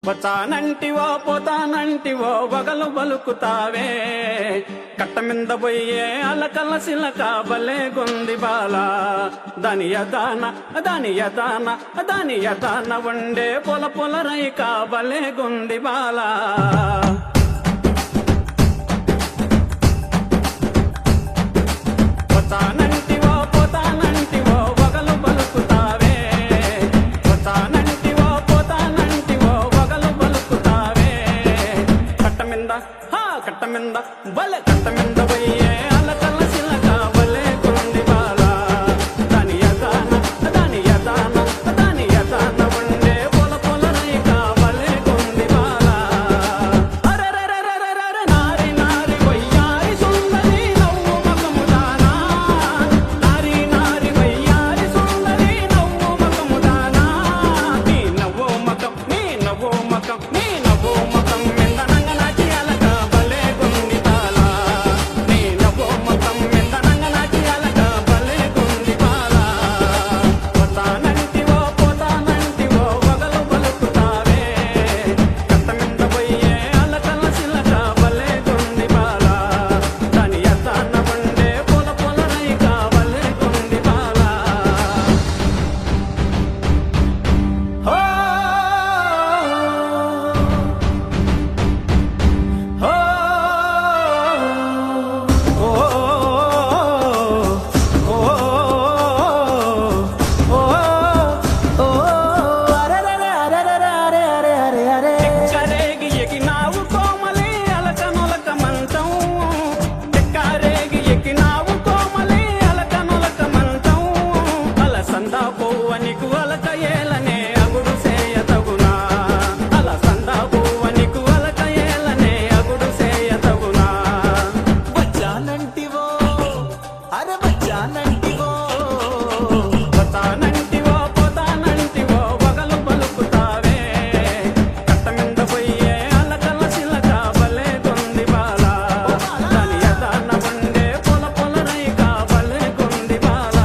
వచ్చానంటివో పోతానంటివో వగలు బలుకుతావే కట్ట మింద పోయే అలకల సిలక బలే గొంది బాల దాని యదాన వండే పొల పొల రైక బలే గొంది బాల వచ్చానంటివో పోతానంటివో వగలు బలుకుతావే వచ్చానంటివో పోతానంటివో వగలు బలుకుతావే కట్ట మింద బల కట్ట మింద పోయే అలకల సిలక బలే గొంది బాల దాని యదాన వండే పొల పొల రైక బలే గొంది బాల అరెరెరెరెరెరె నారి నారి వయ్యారి సుందరి నవ్వు మగముదానా నారి నారి వయ్యారి సుందరి నవ్వు మగముదానా నీ నవ్వు మగం మింద నంగనాచి అలక బలే గొంది బాల నీ నవ్వు మగం మింద నంగనాచి అలక బలే గొంది బాల పోతానంటివో వగలు బలుకుతావే కట్ట మింద పోయే అలకల సిలక బలే గొంది బాల దాని యదాన వండే పొల పొల రైక బలే గొంది బాల హో హో ఎక్కరేగి ఎగినావు కోమలి అలక నొలక మంచం ఎక్కరేగి ఎగినావు కోమలి అలక నొలక మంచం అలసందా పువ్వనికు అలక ఏలనే అగుడు సేయతగునా అలసందా పువ్వనికు అలక ఏలనే అగుడు సేయతగునా వచ్చానంటివో వచ్చానంటివో పోతానంటివో వగలు పలుకుతావే కట్ట మింద పోయే అలకల సిలక బలే గొంది బాల దాని యదాన వండే పొల పొల రైక బలే గొంది బాల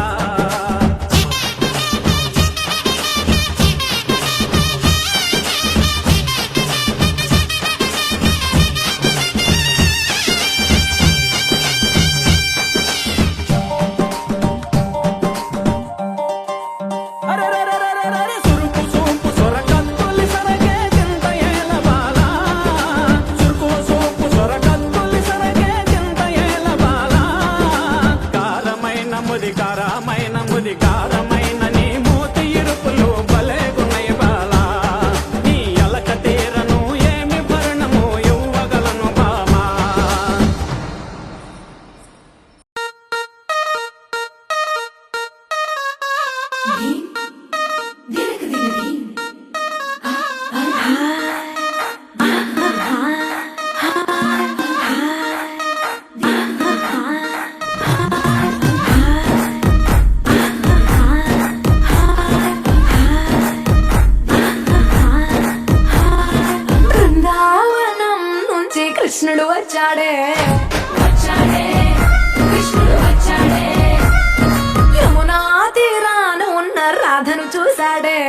అరెరెరెరెరెరె సురుకు సూపు సొరకత్తులి సరగే చింత ఏల బాల సురుకు సూపు సొరకత్తులి సరగే చింత ఏల బాల కారమైన ముదికారమైన నీ మూతి ఇరుపులు బలే గున్నయ బాల నీ అలక తీరను ఏమి భరణము ఇవ్వగలను బామా బృందావనం నుంచి కృష్ణుడు వచ్చాడే కృష్ణుడు వచ్చాడే యమునా తీరాన ఉన్న రాధను చూశాడే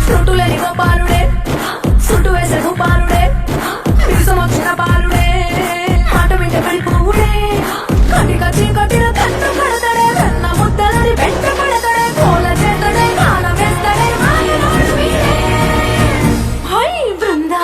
సుట్టులేని గోపాలుడే సుట్టు వేసే గోపాలుడే విసుమొచ్చిన బాలుడే మాట వింటే పడిపోవుడే కటిక చీకటిన కన్ను కడతాడే కన్న ముద్దలని వెంట పడతాడే కోల చేతడే కాల వేస్తాడే మాయనాడు వీడే హై బృంద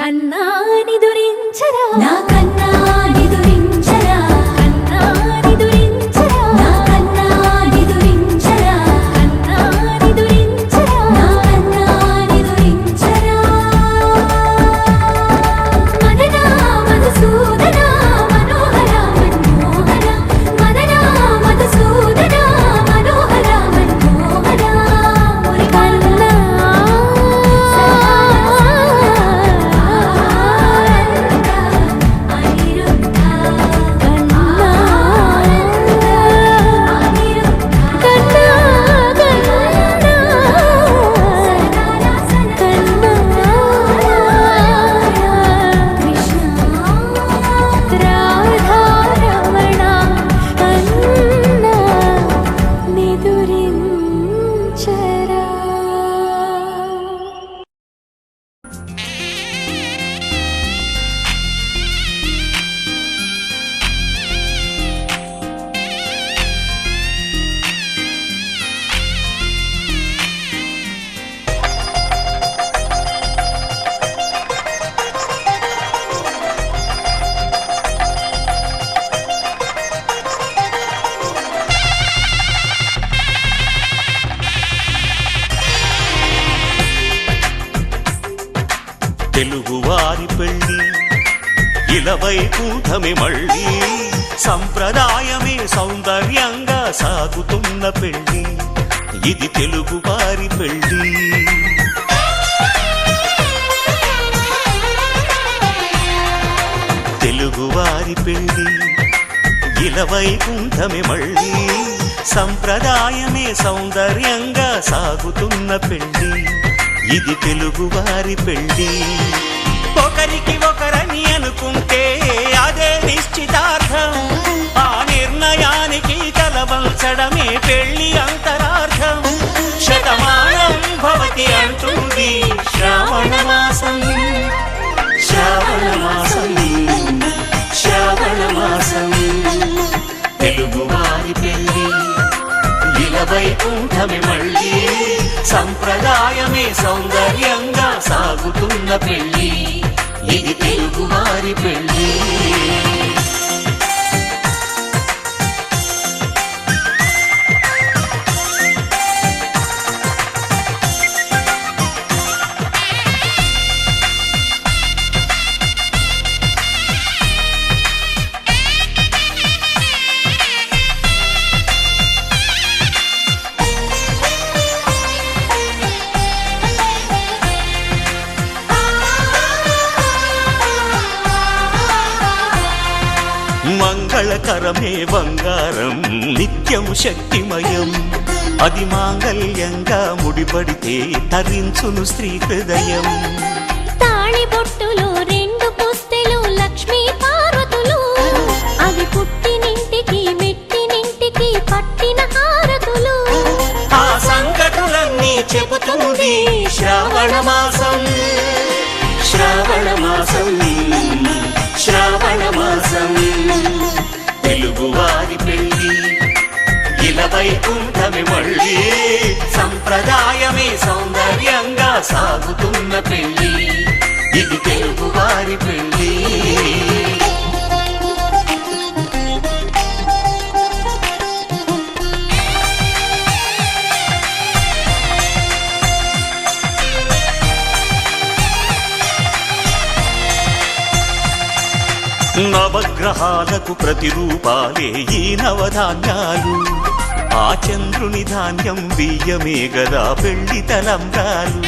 కన్నా నిదురించరా నా కన్నా నిదురించరా కన్నా నిదురించరా నా కన్నా నిదురించరా కన్నా నిదురించరా నా కన్నా నిదురించరా మదనా మధుసూదనా మనోహర మన్మోహర మదనా మధుసూదనా మనోహర మన్మోహర ఒరి కన్నా తెలుగువారి పెళ్ళి ఇలవైకుంఠమే మళ్ళీ సంప్రదాయమే సౌందర్యంగా సాగుతున్న పెళ్ళి ఇది తెలుగువారి పెళ్ళి తెలుగువారి పెళ్ళి ఇలవైకుంఠమే మళ్ళీ సంప్రదాయమే సౌందర్యంగా సాగుతున్న పెళ్ళి ఇది తెలుగువారి పెళ్ళి ఒకరికి ఒకరని అనుకుంటే అదే నిశ్చితార్థం ఆ నిర్ణయానికి తలవంచడమే పెళ్ళి అంతరార్థం శతమానం భవతి అంటుంది శ్రావణ మాసం శ్రావణ మాసం శ్రావణ మాసం తెలుగువారి పెళ్ళి ఇలవైకుంఠమే మళ్ళీ సంప్రదాయమే సౌందర్యంగా సాగుతున్న పెళ్ళి ఇది తెలుగువారి పెళ్ళి మంగళకరమే బంగారం నిత్యం శక్తిమయం అది మాంగళ్యంగా ముడిపడితే తరించును స్త్రీ హృదయం తాళి బొట్టులో రెండు పుస్తెలు లక్ష్మీ పార్వతులు అవి పుట్టినింటికి మెట్టినింటికి పట్టిన హారతులు ఆ సంకటులన్నీ చెబుతుంది శ్రావణ మాసం శ్రావణ మాసం శ్రావణ మాసం తెలుగువారి పెళ్ళి ఇలవైకుంఠమే మళ్ళీ సంప్రదాయమే సౌందర్యంగా సాగుతున్న పెళ్ళి ఇది తెలుగువారి పెళ్ళి నవగ్రహాలకు ప్రతిరూపాలే ఈ నవధాన్యాలు ఆ చంద్రుని ధాన్యం బియ్యమే గదా పెళ్లి తలంబ్రాలు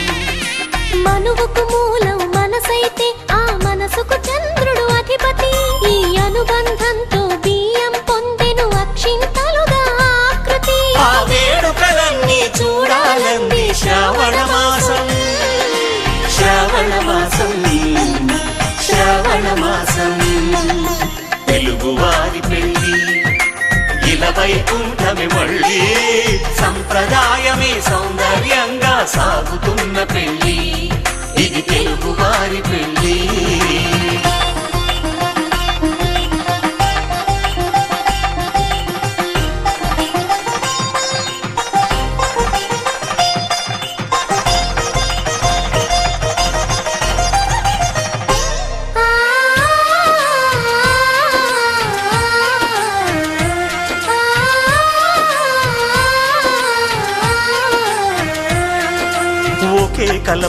మనువుకు మూలం మనసైతే ఆ మనసుకు చంద్రుడు అధిపతి ఈ అనుబంధంతో బియ్యం పొందెను అక్షింతలుగా ఆకృతి ఆ వేడుకలన్నీ చూడాలంది శ్రావణ మాసం శ్రావణ మాసం శ్రావణ మాసం తెలుగువారి పెళ్ళి ఇలవైకుంఠమే మళ్ళీ సంప్రదాయమే సౌందర్యంగా సాగుతున్న పెళ్ళి ఇది తెలుగువారి పెళ్ళి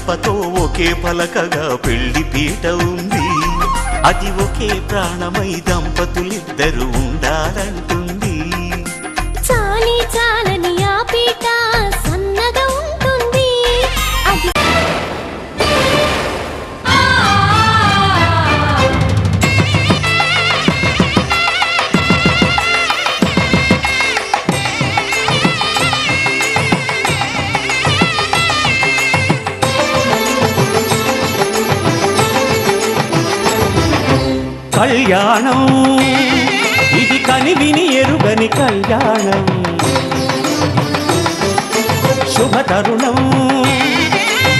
కలపతో ఒకే పలకగా పెళ్లి పీట ఉంది. అది ఒకే ప్రాణమై దంపతులిద్దరు ఉండాలంటుంది. చాలి చాలని ఆ పీట సన్నగా ఉంటుంది. అది కళ్యాణం ఇది కనివిని ఎరుగని కళ్యాణం. శుభతరుణం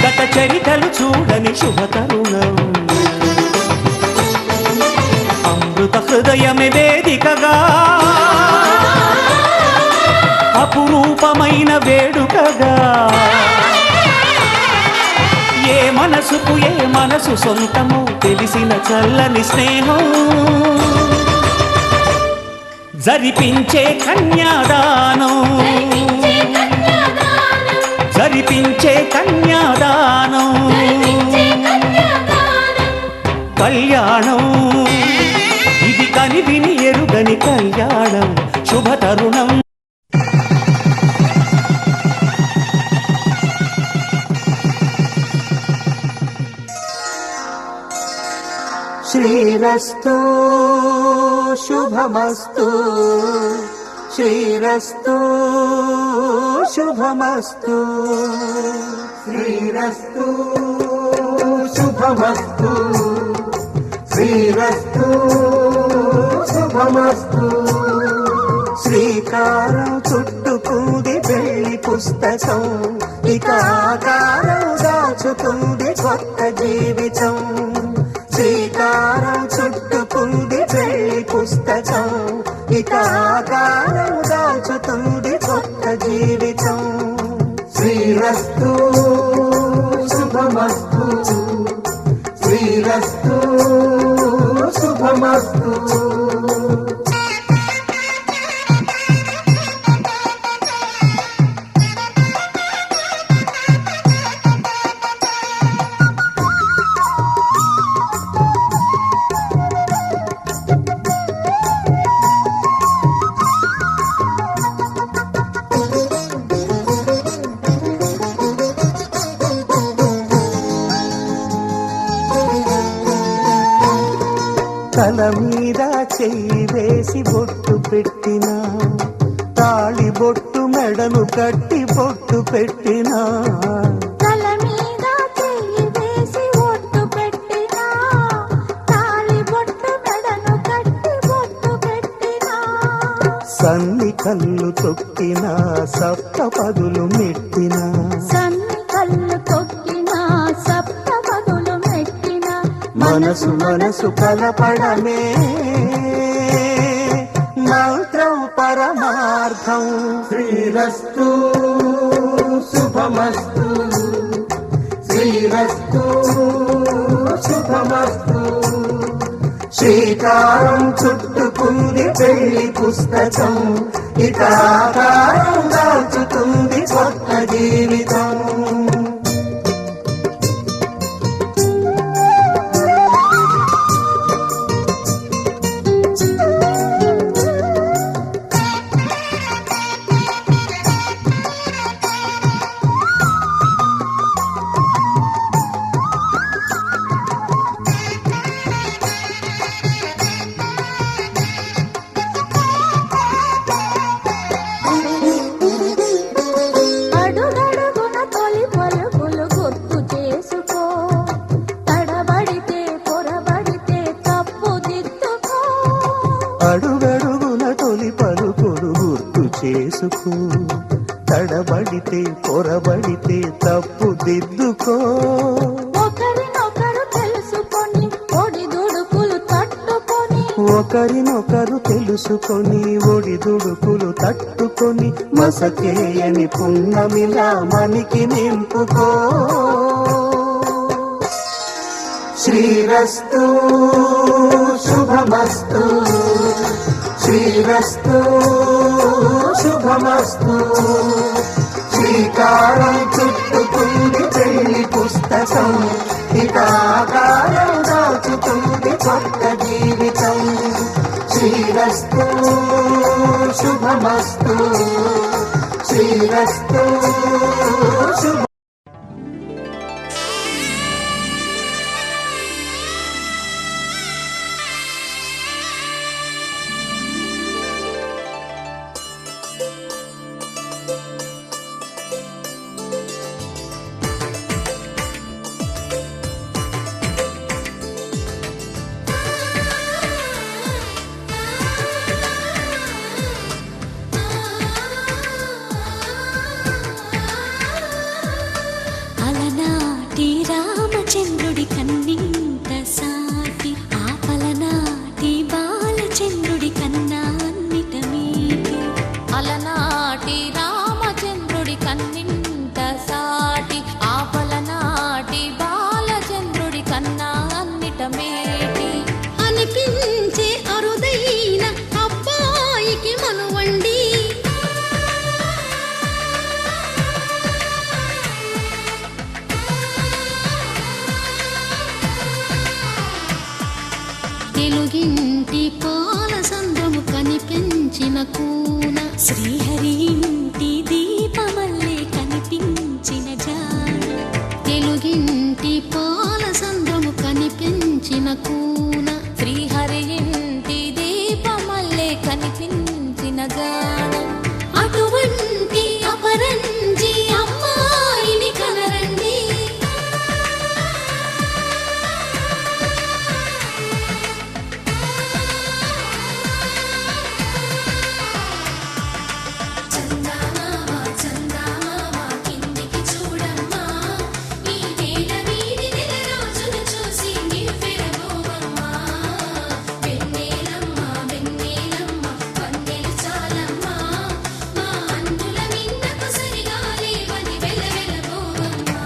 గత చరితలు చూడని శుభతరుణం. అమృత హృదయమే వేదికగా అపురూపమైన వేడుకగా. ఏ మనసుకు ఏ మనసు సొంతము తెలిసిన చల్లని స్నేహం. జరిపించే కన్యాదానం జరిపించే కన్యాదానం. కళ్యాణం ఇది కనివిని ఎరుగని కళ్యాణం. శుభతరుణం శ్రీరస్తు శుభమస్తు శ్రీరస్తు శుభమస్తు శ్రీరస్తు శుభమస్తు శ్రీరస్తు శుభమస్తు. శ్రీకారం చుట్టుకుంది పెళ్లి పుస్తకం. ఇక ఆకారం దాచుతుంది కొత్త జీవితం. శ్రీకారం చుట్టుకుంది పెళ్లి పుస్తకం. ఇక ఆకారం దాచుతుంది కొత్త జీవితం. శ్రీరస్తు శుభమస్తు శ్రీరస్తు శుభమస్తు. తల మీద చెయ్యి వేసి బొట్టు పెట్టినా, తాళి బొట్టు మెడను కట్టి బొట్టు పెట్టినా. తల మీద చెయ్యి వేసి బొట్టు పెట్టినా, తాళి బొట్టు మెడను కట్టి బొట్టు పెట్టినా. సన్ని కళ్ళు తొక్కినా, సప్త పదులు మెట్టినా. సన్ని కళ్ళు తొక్కినా, సప్త పదులు మెట్టినా. మనసు మనసు కలపడమే మంత్రం పరమార్థం. శ్రీరస్తు శుభమస్తు శ్రీరస్తు శుభమస్తు. శ్రీకారం చుట్టుకుంది పెళ్లి పుస్తకం. ఇక ఆకారం దాచుతుంది కొత్త జీవితం. అడుగడుగున తొలి పలుకులు గుర్తు చేసుకో. తడబడితే పొరబడితే తప్పు దిద్దుకో. ఒకరినొకరు తెలుసుకొని ఒడిదుడుకులు తట్టుకొని, ఒకరినొకరు తెలుసుకొని ఒడిదుడుకులు తట్టుకొని. మసకేయని పున్నమిలా మనికి నింపుకో. శ్రీరస్తు శుభమస్తు శ్రీరస్తు శుభమస్తు. శ్రీకారం చుట్టుకుంది నీలి పుస్తకం ఇక ఆకారం దాచుతుంది కొత్త జీవితం. శ్రీరస్తు శుభమస్తు, శ్రీరస్తు శుభ. అలనాటి రామచంద్రుడి కన్నింత సాటి, ఆపలనాటి బాలచంద్రుడి కన్నా అన్నిట మీటి. అలనాటి రామచంద్రుడి కన్నింత సాటి, ఆపలనాటి బాలచంద్రుడి కన్నా అన్నిట మేటి. అనిపించే అరుదైన అబ్బాయికి మనువండి, తెలుగింటి పాలసంద్రము కనిపించిన కూన, శ్రీహరి ఇంటి దీపమల్లే కనిపించిన జాన. తెలుగింటి పాలసంద్రము కనిపించిన కూన, శ్రీహరి ఇంటి దీపమల్లే కనిపించిన గాన. అటువంటి అపరంజి అమ్మాయిని కనరండి. చందమామ చందమామ కిందికి చూడమ్మా, ఈ నేల వీడి నెల రోజులు చూసి నివ్వెరబోవమ్మా. వెన్నెలమ్మ వెన్నెలమ్మ వన్నెలు చాలమ్మా, మా అందుల మిన్నకు సరిగా లేవని వెలవెలబోవమ్మా.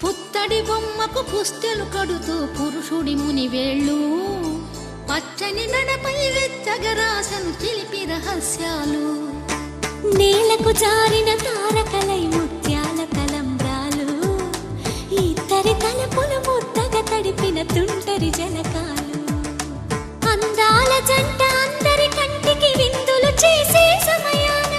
పుత్తడి బొమ్మకు పుస్తెలు కడుతూ పురుషుడి ముని వేళ్ళు, పచ్చని నడపై వెచ్చగరాసను చిలిపి రహస్యాలు. నేలకు జారిన తారకలై ముత్యాల తలంబ్రాలు, ఇద్దరి తలపులు ముద్దగా తడిపిన తుంటరి జలకాలు. అందాల జంట అందరి కంటికి విందులు చేసే సమయాన,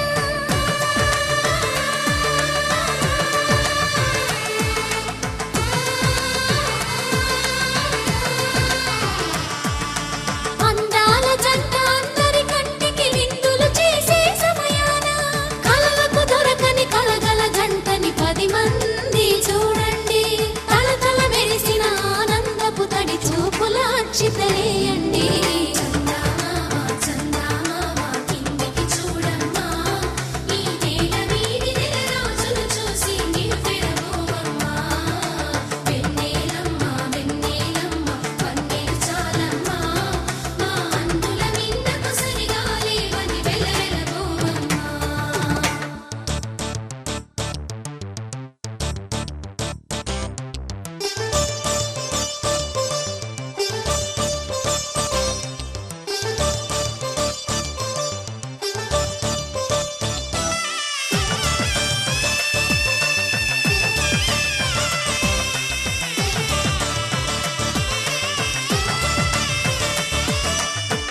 అందాల జంట అందరి కంటికి విందులు చేసే సమయాన, కలలకు దొరకని కలగల జంటని 10 మంది చూడండి. తలతల మెరిసిన ఆనందపు తడి చూపుల అచ్చితలేయండి. చందమామ చందమామ కిందికి చూడమ్మా, ఈ నేల వీడి నెల రోజులు చూసి నివ్వెరబోవమ్మా. వెన్నెలమ్మ వెన్నెలమ్మ వన్నెలు చాలమ్మా, మా అందుల మిన్నకు సరిగా లేవని వెలవెలబోవమ్మా.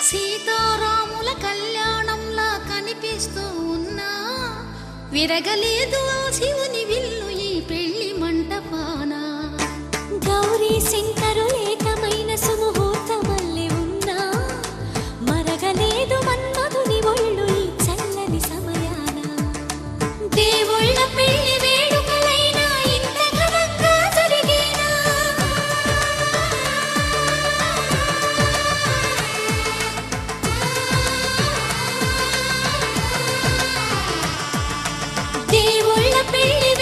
సీతారాముల కళ్యాణంలా కనిపిస్తూ ఉన్నా, విరగలేదు ఆ శివుని విల్లు ఈ పెళ్లి మంటపాన. గౌరీ శంకరు ఏకమైన సుముహూర్తమల్లె ఉన్నా, మరగలేదు మన్మధుని ఒళ్ళు ఈ చల్లని సమయాన. దేవుళ్ళ పెళ్లి వేడుకలైనా ఇంత ఘనంగా జరిగేనా? దేవుళ్ళ పెళ్లి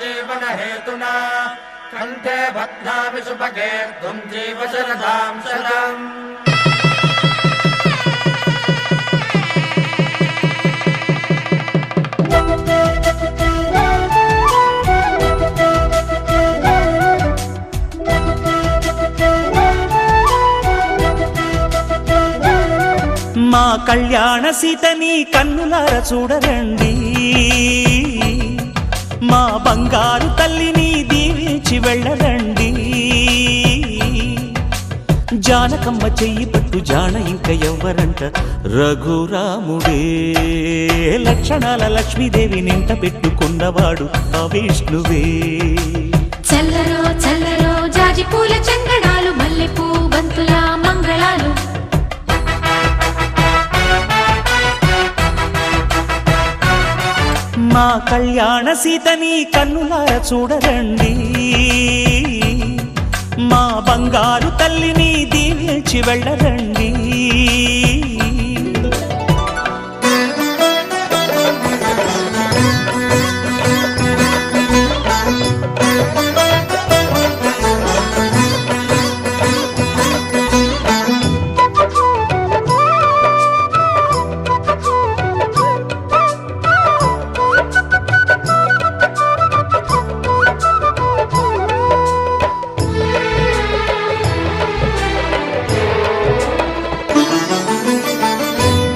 जीवनहेतुना कण्ठे बध्नामि सुभगे त्वं जीव शरदां शतम्। మా కళ్యాణ సీతని కన్నులార చూడరండి, మా బంగారు తల్లిని దీవించి వెళ్ళరండి. జానకమ్మ చెయ్యి పట్టు జాన ఇంక ఎవ్వరంట, రఘురాముడే లక్షణాల లక్ష్మీదేవి నింట పెట్టుకున్నవాడు ఆ విష్ణువే. చల్లరో చల్లరో జాజి పూల చంగడాలు, మల్లెపూ బంతుల మంగళాలు. మా కళ్యాణ సీతని కన్నులార చూడరండి, మా బంగారు తల్లిని దీవించి వెళ్ళరండి.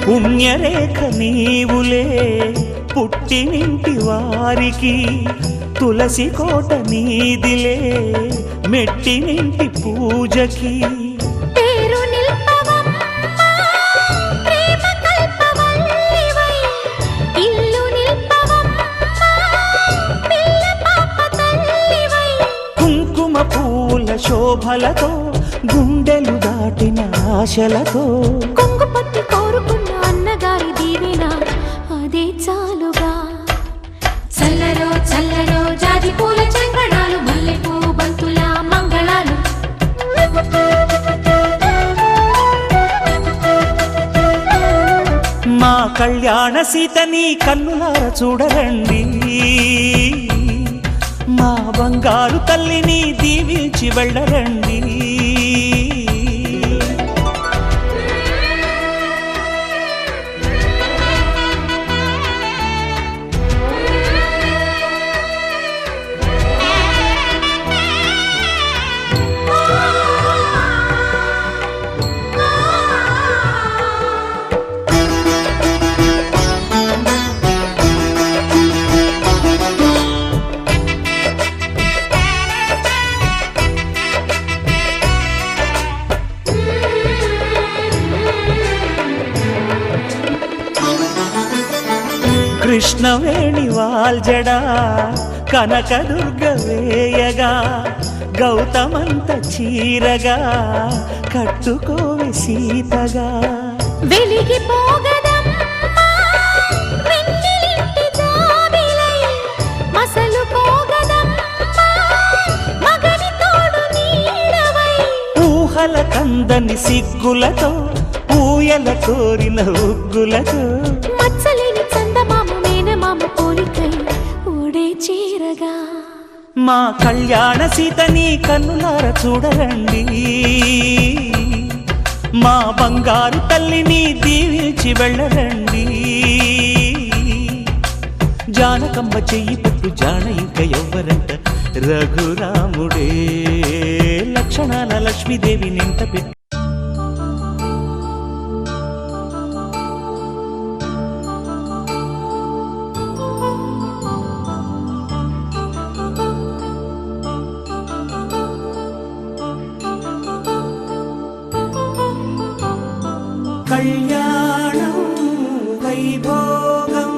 పుణ్యరేఖ నీవులే పుట్టినింటి వారికి, తులసి కోట నీదిలే మెట్టినింటి పూజకి. పేరు నిల్పవమ్మా ప్రేమ కల్పవల్లివై, ఇల్లు నిల్పవమ్మా పిల్ల పాప తల్లివై. కుంకుమ పూల శోభలతో గుండెలు దాటిన ఆశలతో, కొంగు పట్టి కోరుకున్న అన్నగారి దీవెన అదే చాలుగా. చల్లరో చల్లరో జాజి పూల చంగడాలు, మల్లెపూ బంతుల మంగళాలు. మా కళ్యాణ సీతని కన్నులార చూడరండి, మా బంగారు తల్లిని దీవించి వెళ్ళరండి. కృష్ణవేణి వాల్జడా కనకదుర్గ వేయగా, గౌతమంత చీరగా కట్టుకోవి సీతగా. వెలిగిపోగదమ్మా వెన్నెలింటి జాబిలై, మసలుకోగదమ్మా మగని తోడు నీడవై. ఊహల కందని సిగ్గులతో ఊయల కోరిన ఉగ్గులతో, మచ్చలేని చందమామ మేనమామ పోలికై ఓడే చీరగా. మా కళ్యాణ సీతని కన్నులార చూడరండి, మా బంగారు తల్లిని దీవించి వెళ్ళరండి. జానకమ్మ చెయ్యి పట్టు జాన ఇంక ఎవ్వరంట, రఘురాముడే లక్షణాల లక్ష్మీదేవి నింట పెట్టు. కళ్యాణం వైభోగం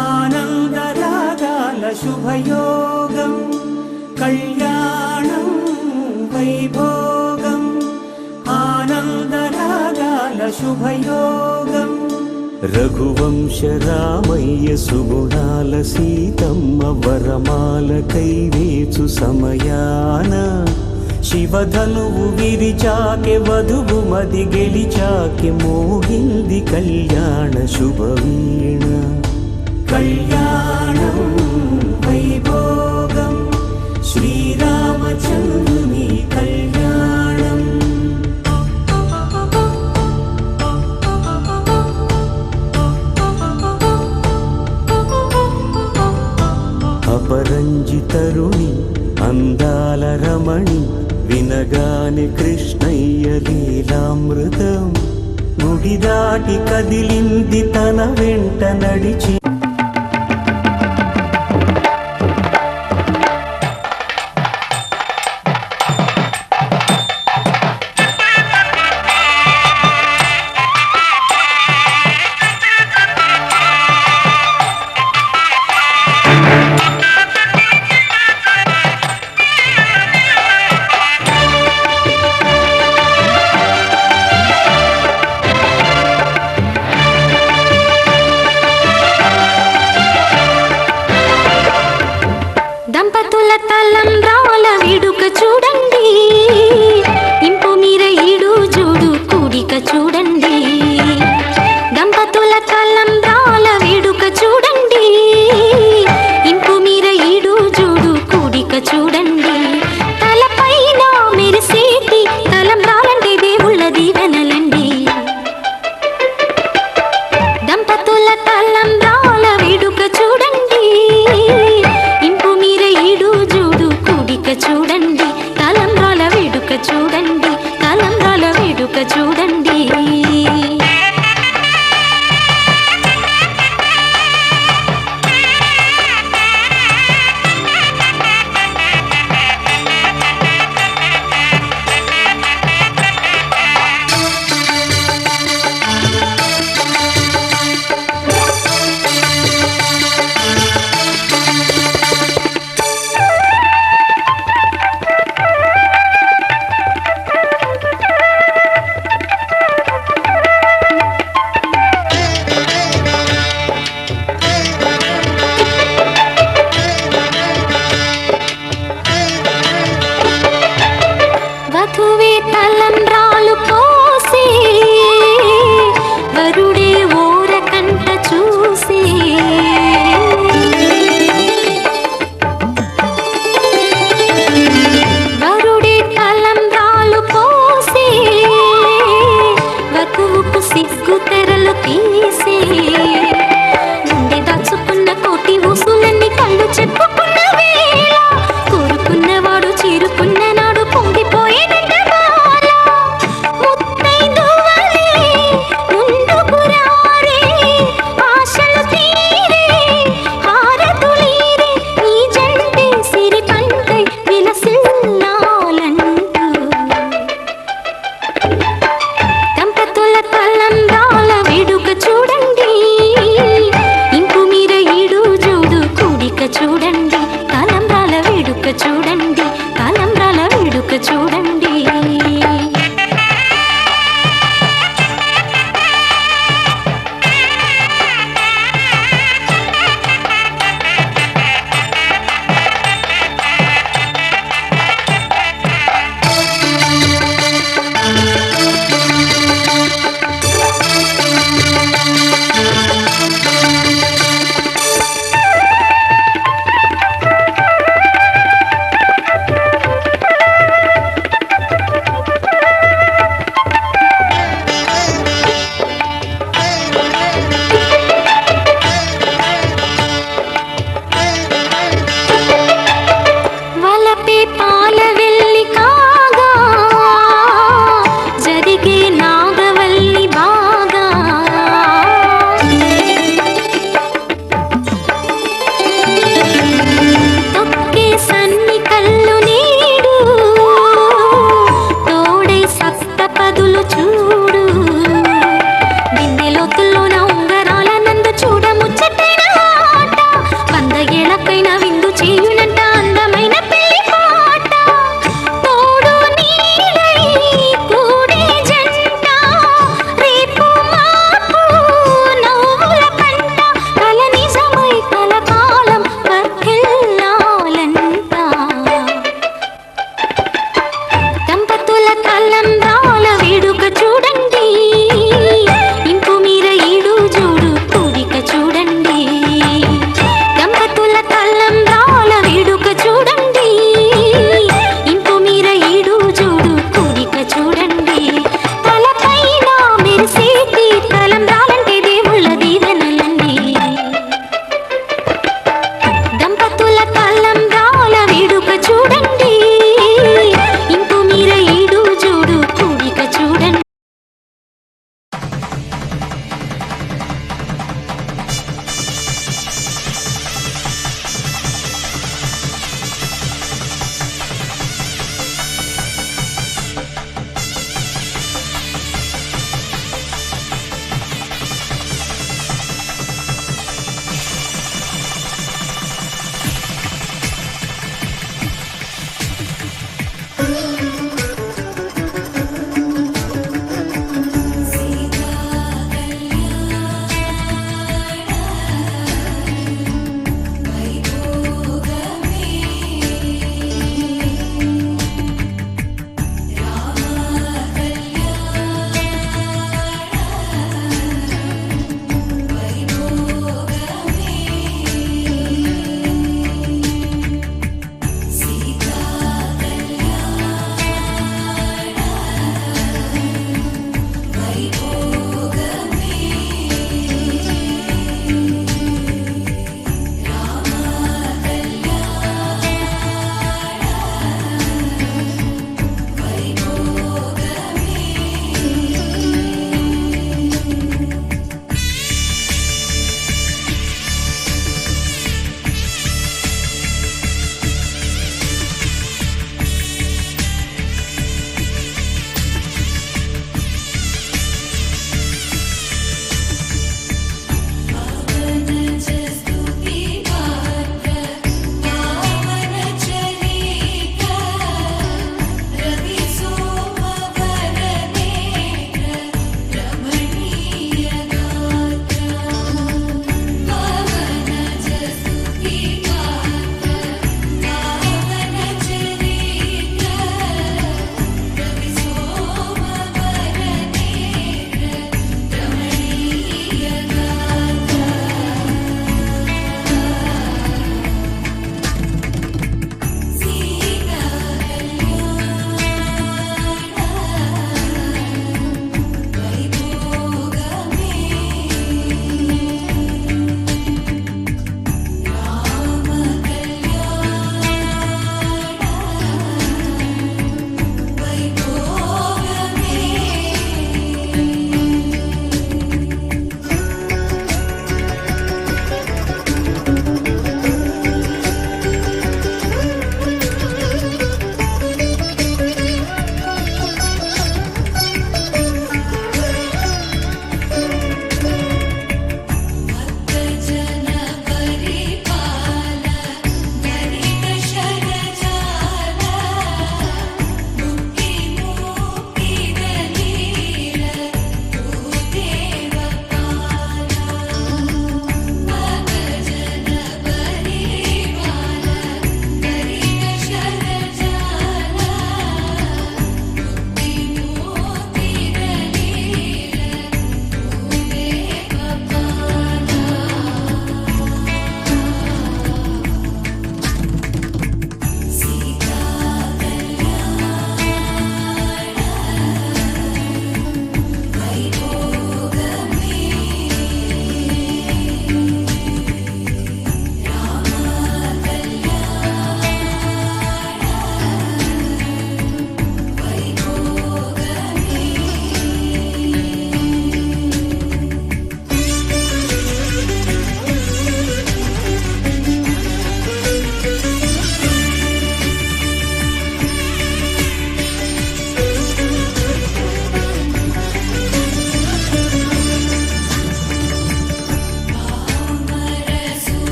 ఆనందరాగాల శుభయోగం, కళ్యాణం వైభోగం ఆనందరాగాల శుభయోగం. రఘువంశ రామయ్య సుగుణాల సీతమ్మ వరమాల కైవేచు సమయాన, శివధనువు విరిచాకె వధువు మది గెలిచాకె మోగింది కళ్యాణ శుభవీణ. కళ్యాణం వైభోగం అపరంజి తరుణి అందాల రమణి వినగాని కృష్ణయ్య లీలామృతం గుడి దాటి కదిలింది తన వెంట నడిచి దంపతుల తలంబ్రాల వేడుక చూడండి ఇంపు మీర ఈడు జోడు కూడిక చూడండి దంపతుల తలంబ్రాల వేడుక చూడండి ఇంపు మీర ఈడు జోడు కూడిక చూడండి తలపైన మెరిసేటి తలంబ్రాలంటే దేవుళ్ళ దీవెనలండి దంపతుల తలంబ్రాల వేడుక చూడండి ఇంపు మీర ఈడు జోడు కూడిక చూడండి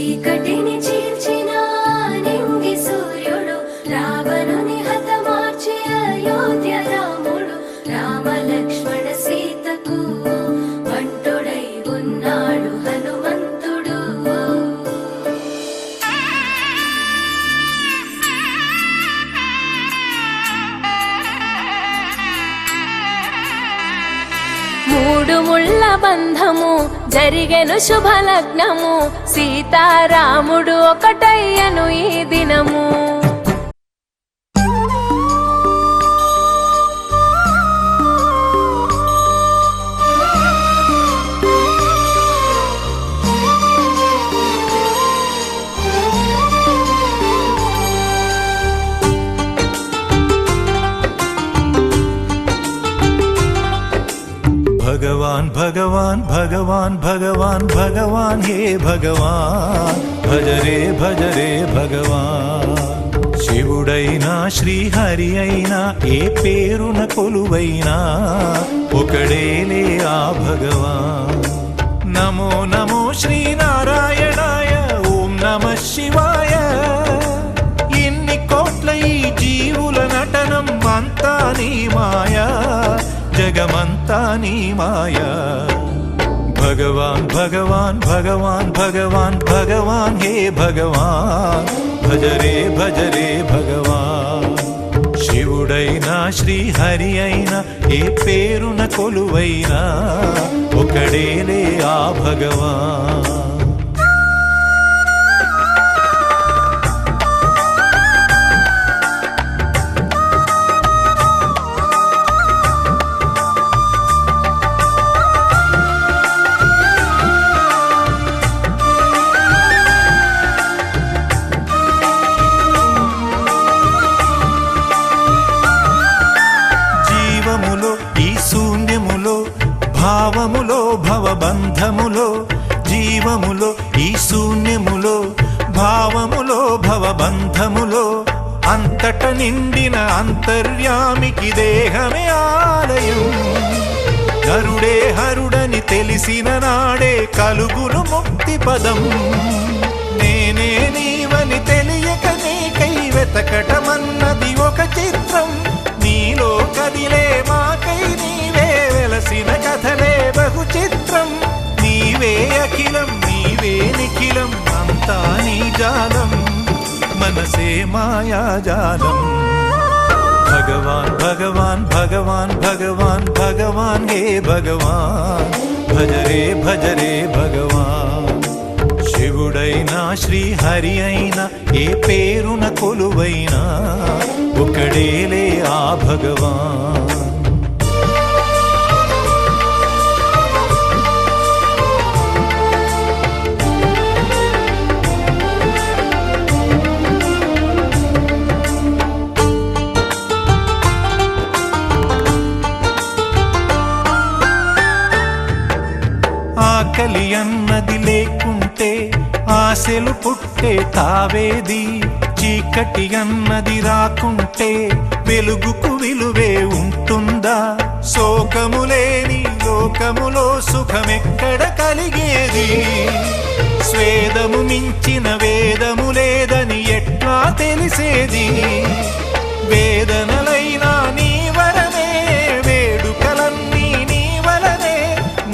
చీకటిని చీల్చిన నింగి సూర్యుడు రావణుని హతమార్చి అయోధ్య రాముడు రామ లక్ష్మణ సీతకు వంటుడై ఉన్నాడు హనుమంతుడు. మూడు ముళ్ళ బంధము జరిగెను శుభలగ్నము సీతారాముడు ఒకటయ్యను ఈ దినము. भगवान भगवान भगवान भगवान भगवान हे भगवान भज रे भगवान శివుడైనా శ్రీహరి అయినా ఏ పేరున కొలువైనా ఒకడేలే ఆ భగవాన్. నమో నమో శ్రీనారాయణాయ ఓం నమః శివాయ. ఇన్ని కోట్ల ఈ జీవుల నటనం అంతా నీ మాయా జగమంతా నీ మాయా. భగవాన్ భగవాన్ భగవాన్ భగవాన్ భగవాన్ హే భగవాన్ భజ రే భగవాన్. శివుడైనా శ్రీహరి అయినా ఏ పేరున కొలువైనా ఒకడేలే ఆ భగవాన్. భావములో భవబంధములో జీవములో ఈ శూన్యములో భావములో భవబంధములో అంతట నిండిన అంతర్యామికి దేహమే ఆలయం. హరుడే హరుడని తెలిసిన నాడే కలుగును ముక్తి పదం. నేనే నీవని తెలియక నీకై వెతకటమన్నది ఒక చిత్రం. నీలో కదిలే మాకై నీవే వెలసిన కథలే బహు చిత్రం. నీవే అఖిలం నీవే నిఖిలం అంతా నీ జాలం మనసే మాయాజాలం. భగవాన్ భగవాన్ భగవాన్ భగవాన్ భగవాన్ హే భగవాన్ భజ రే భగవాన్. శివుడైనా శ్రీహరి అయినా ఏ పేరున కొలువైనా ఒకడేలే ఆ భగవాన్. ఆకలి అన్నది లేకుంటే ఆశలు పుట్టే తావేది. చీకటి అన్నది రాకుంటే వెలుగుకు విలువే ఉంటుందా? శోకము లేని లోకములో సుఖమెక్కడ కలిగేది? స్వేదము మించిన వేదము లేదని ఎట్లా తెలిసేది? వేదనలైనా నీ వరనే వేడుకలన్నీ నీ వలనే.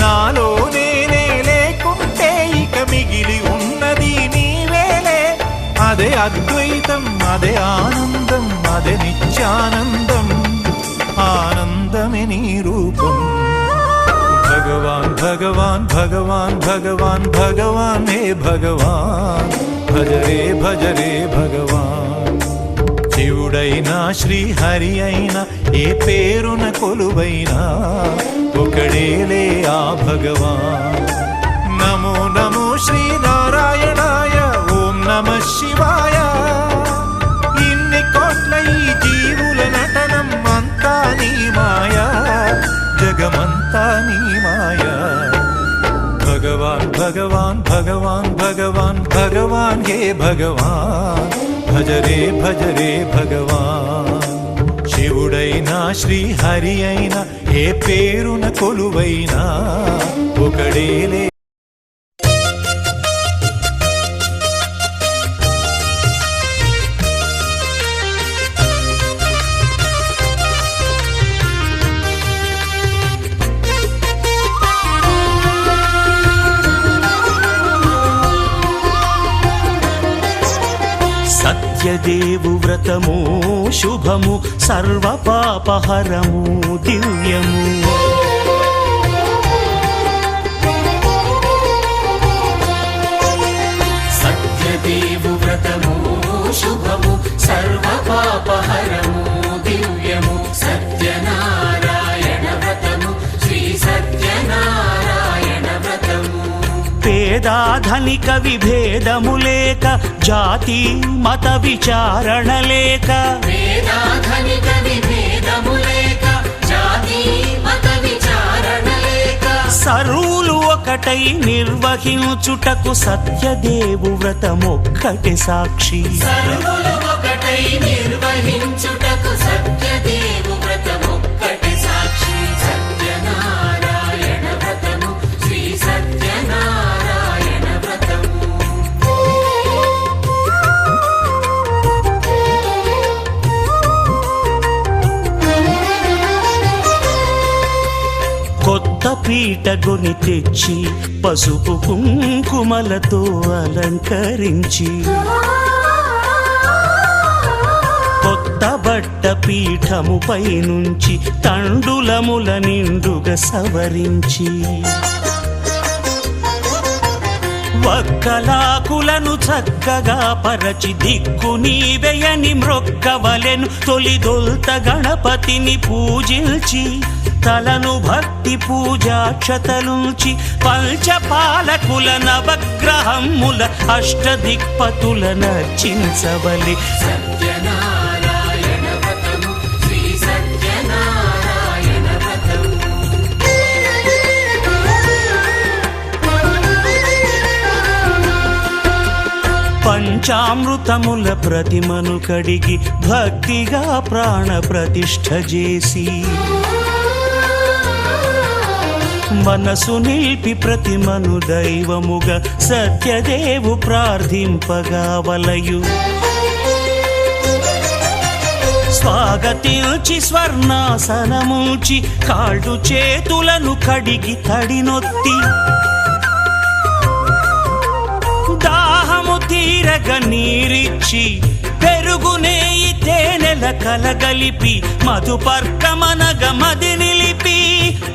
నాలో నేనే లేకుంటే ఇక మిగిలి ఉన్నది నీవేలే. అదే అద్వైతం అదే ఆనందం అదే నిత్యానందం ఆనందమే నీ రూపం. భగవాన్ భగవాన్ భగవాన్ భగవాన్ భగవాన్ హే భగవాన్ భజ రే భగవాన్. శివుడైనా శ్రీహరి అయినా ఏ పేరున కొలువైనా ఒకడేలే ఆ భగవాన్. నమో నమో శ్రీనారాయణాయ ఓం నమః శివాయ. ఇన్ని కోట్ల ఈ జీవుల నటనం అంతా నీ మాయా జగమంతా నీ మాయా. భగవాన్ భగవాన్ భగవాన్ భగవాన్ భగవాన్ హే భగవాన్ భజ రే భగవాన్. శివుడైనా శ్రీహరి అయినా ఏ పేరున కొలువైనా ఒకడేలే. సత్యదేవు వ్రతము శుభము సర్వ పాపహరము దివ్యము. సత్యదేవు వ్రతము శుభము సర్వ పాపహరము దివ్యము. సత్యనారాయణ వ్రతము శ్రీ సత్యనారాయణ వ్రతము. పేదాధనిక విభేదము లేక జాతి మత విచారణ లేక వేదాధనిక విభేదము లేక జాతి మత విచారణ లేక సర్వులు ఒకటై నిర్వహించుటకు సత్యదేవు వ్రతమొక్కటి సాక్షి. సర్వులు ఒకటై నిర్వహించుటకు సత్యదేవు వ్రతమొక్కటి సాక్షి. సత్యనారాయణ వ్రతము శ్రీ సత్యనారాయణ వ్రతము. కొత్త పీట గొని తెచ్చి పసుపు కుంకుమలతో అలంకరించి కొత్త బట్ట పీఠముపై నుంచి తండులముల నిండుగా సవరించి వక్కలాకులను చక్కగా పరచి దిక్కు నీవెయని మ్రొక్కవలెను. తొలిదొల్త గణపతిని పూజించి తలను భక్తి పూజాక్షతలుంచి పంచపాలకుల నవగ్రహముల అష్టదిక్పతుల నర్చించవలి. సత్యనారాయణ వ్రతము శ్రీ సత్యనారాయణ వ్రతము. పంచామృతముల ప్రతిమను కడిగి భక్తిగా ప్రాణ ప్రతిష్ఠ చేసి మనసు నిలిపి ప్రతిమను దైవముగా సత్యదేవు ప్రార్థింపగా వలయు. స్వాగతించి స్వర్ణాసనముంచి కాళ్ళు చేతులను కడిగి తడినొత్తి దాహము తీరగ నీరిచ్చి పెరుగు నేయి తేనెల కలగలిపి మధుపర్కమనగ మది నిలిపి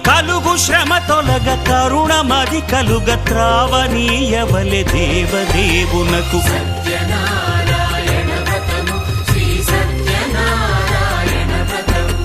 కలుగు శ్రమ తొలగ కరుణ మది కలుగ త్రావనీయవలె దేవదేవునకు. సత్యనారాయణ వ్రతము శ్రీ సత్యనారాయణ వ్రతము.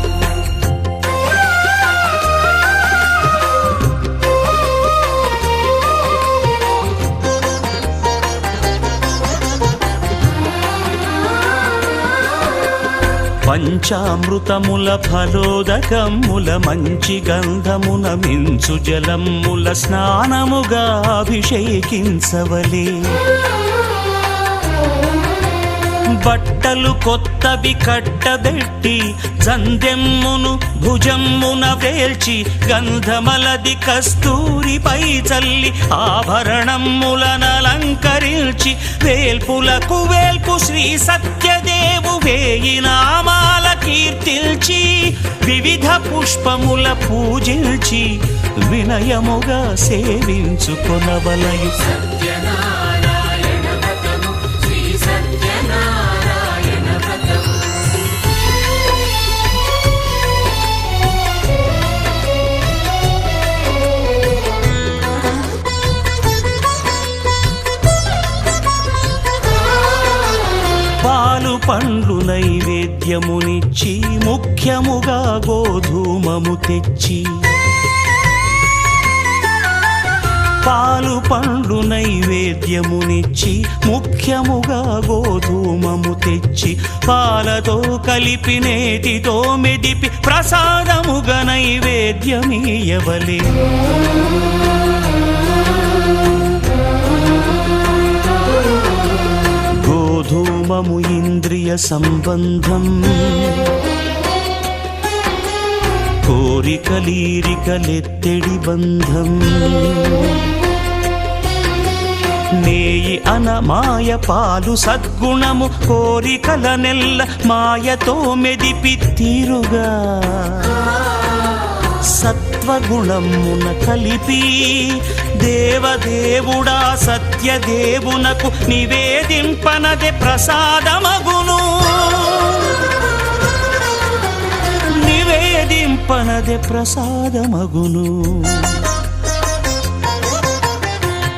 పంచామృతముల ఫలోదకముల మంచి గంధమున మించు జలముల స్నానముగా అభిషేకించవలే. బట్టలు కొత్తవి కట్టబెట్టి జందెమ్మును భుజమ్మున వేల్చి గంధమలది కస్తూరిపై చల్లి ఆభరణములనలంకరించి వేల్పులకు వేల్పు శ్రీ సత్యదేవు వేయి నామాల కీర్తిల్చి వివిధ పుష్పముల పూజించి వినయముగా సేవించుకొనవలయు. సత్యనారాయణ వ్రతము శ్రీ సత్యనారాయణ వ్రతము. పాలు పండ్లు నైవేద్యమునిచ్చి ముఖ్యముగా గోధూమము తెచ్చి పాలు పండ్లు నైవేద్యమునిచ్చి ముఖ్యముగా గోధూమము తెచ్చి పాలతో కలిపి నేతితో మెదిపి ప్రసాదముగా నైవేద్యమీయవలే. గోధూమము ఇంద్రియ సంబంధం కోరికలీరికలెత్తెడి బంధం నేయి అనమాయ పాలు సద్గుణము కోరికల నెల్ల మాయతో మెదిపి తీరుగా సత్వగుణమున కలిపి దేవదేవుడా సత్యదేవునకు నివేదింపనదే ప్రసాదమగును, నివేదింపనదే ప్రసాదమగును.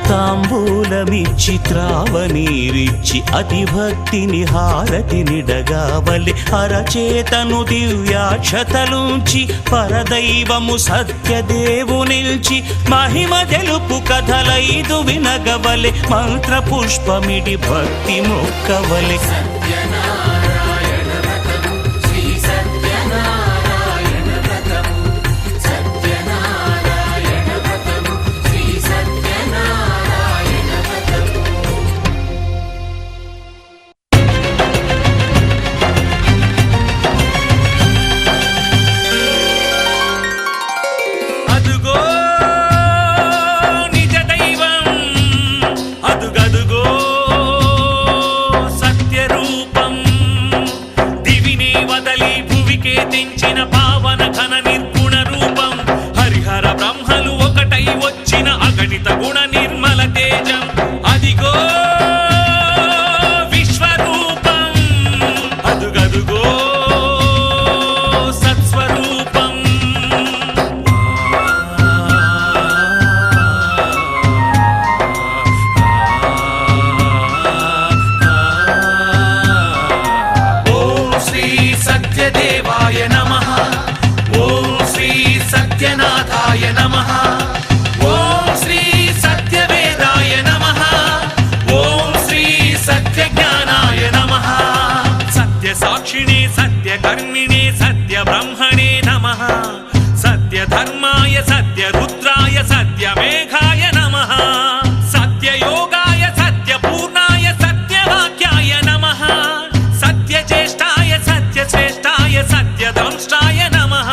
తాంబూలమిచ్చి త్రావనీరిచ్చి అతిభక్తిని హారతినిడగావలి అరచేతను దివ్యాక్షతలుంచి పరదైవము సత్యదేవునిల్చి మహిమ తెలుపు కథలైదు వినగవలి మంత్రపుష్పమిడి భక్తి మొక్కవలి. సత్యనారాయణ వ్రతము శ్రీ సత్యనారాయణ వ్రతము సత్యనారాయణ వ్రతము శ్రీ సత్యనారాయణ వ్రతము. అదుగో నిజ దైవం, అదుగదుగో సత్యరూపం, దివిని వదలి భువికే తెంచిన పావన ఘన నిర్గుణ రూపం, హరిహర బ్రహ్మలు ఒకటై వచ్చిన అగణిత గుణ నిర్మల తేజం. అదిగో విశ్వరూపం, అదుగదుగో సత్స్వరూపం. ఓం శ్రీ సత్యదేవాయ నమః, ఓం శ్రీ సత్యనాథాయ నమః, ఓం శ్రీ సత్యవేదాయ నమః, ఓం శ్రీ సత్యజ్ఞానాయ నమః. సత్యసాక్షిణే సత్యకర్మిణే సత్యబ్రహ్మణే నమః, సత్యధర్మాయ సత్యరుద్రాయ సత్యమేఘాయ నమః, సత్యయోగాయ సత్యపూర్ణాయ సత్యవాక్యాయ నమః, సత్యజ్యేష్ఠాయ సత్యశ్రేష్ఠాయ సత్యదంష్టాయ నమః.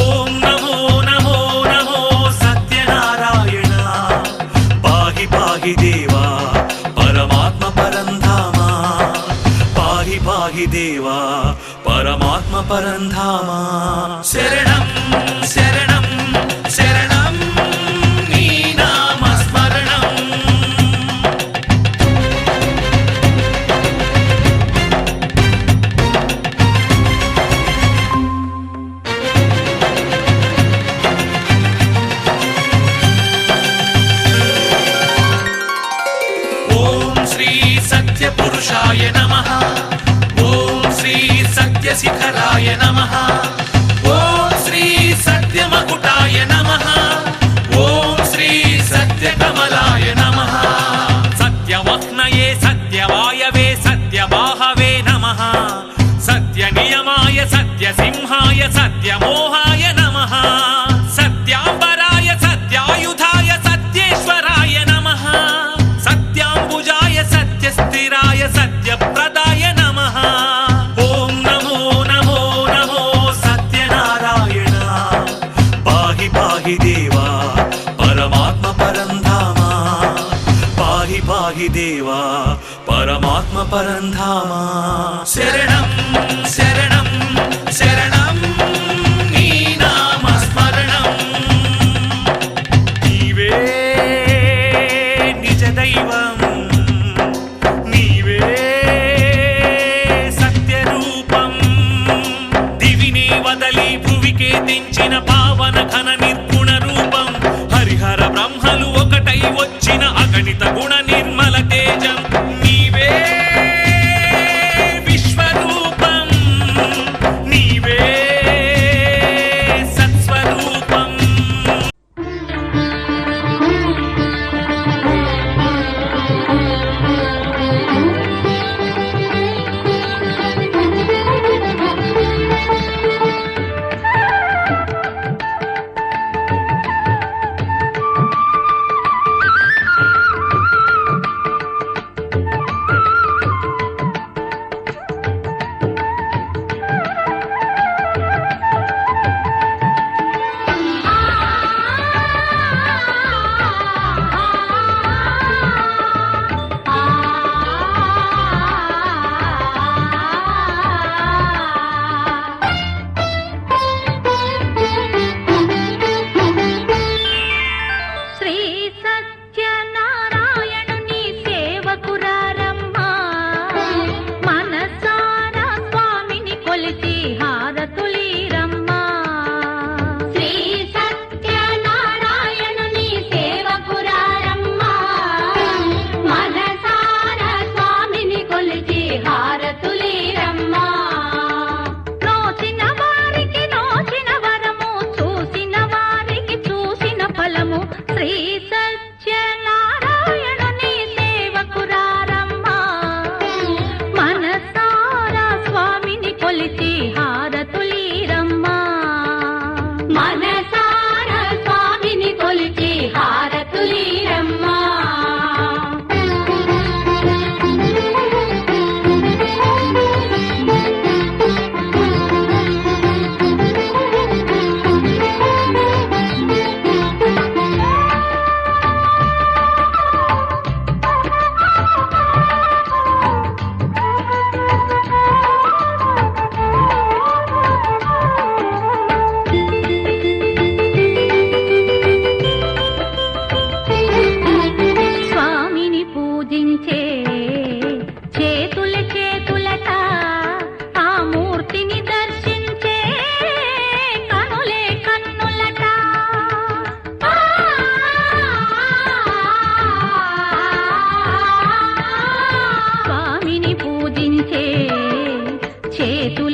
ఓం నమో నమో నమో సత్యనారాయణ, పాహి పాహి దేవా పరమాత్మ పరంధామ, పాహి పాహి దేవా పరమాత్మ పరంధామ. శరణం శరణం శరణం నీ నామస్మరణం. ఓం శ్రీ సత్యపురుషాయ నమః, ఓం శ్రీ సత్యశిఖరాయ నమః, ఓం శ్రీ సత్యమకుటాయ నమః, ఓం శ్రీ సత్యకమలాయ నమః, సత్యవహ్నయే సత్యవాయవే సత్యవాహవే నమః, సత్యనియమాయ సత్యసింహాయ సత్యమోహాయ నమః, సత్యాంబరాయ సత్యాయుధాయ సత్యేశ్వరాయ నమః, సత్యాంబుజాయ సత్యస్థిరాయ సత్యప్రదాయ నమః. ఓం నమో నమో నమో సత్యనారాయణ, పాహి పాహి దేవా పరమాత్మ పరంధామ, పాహి పాహి దేవా పరమాత్మ పరంధామ. శరణం శరణం శరణం నీ నామస్మరణం. నీవే నిజ దైవం, నీవే సత్యరూపం, దివిని వదలి భువికే తెంచిన పావన ఘన నిర్గుణ రూపం, హరిహర బ్రహ్మలు ఒకటై వచ్చిన అగణిత గుణ నిర్మల తేజం. నీవే విశ్వరూపం, నీవే సత్స్వరూపం. చేతుల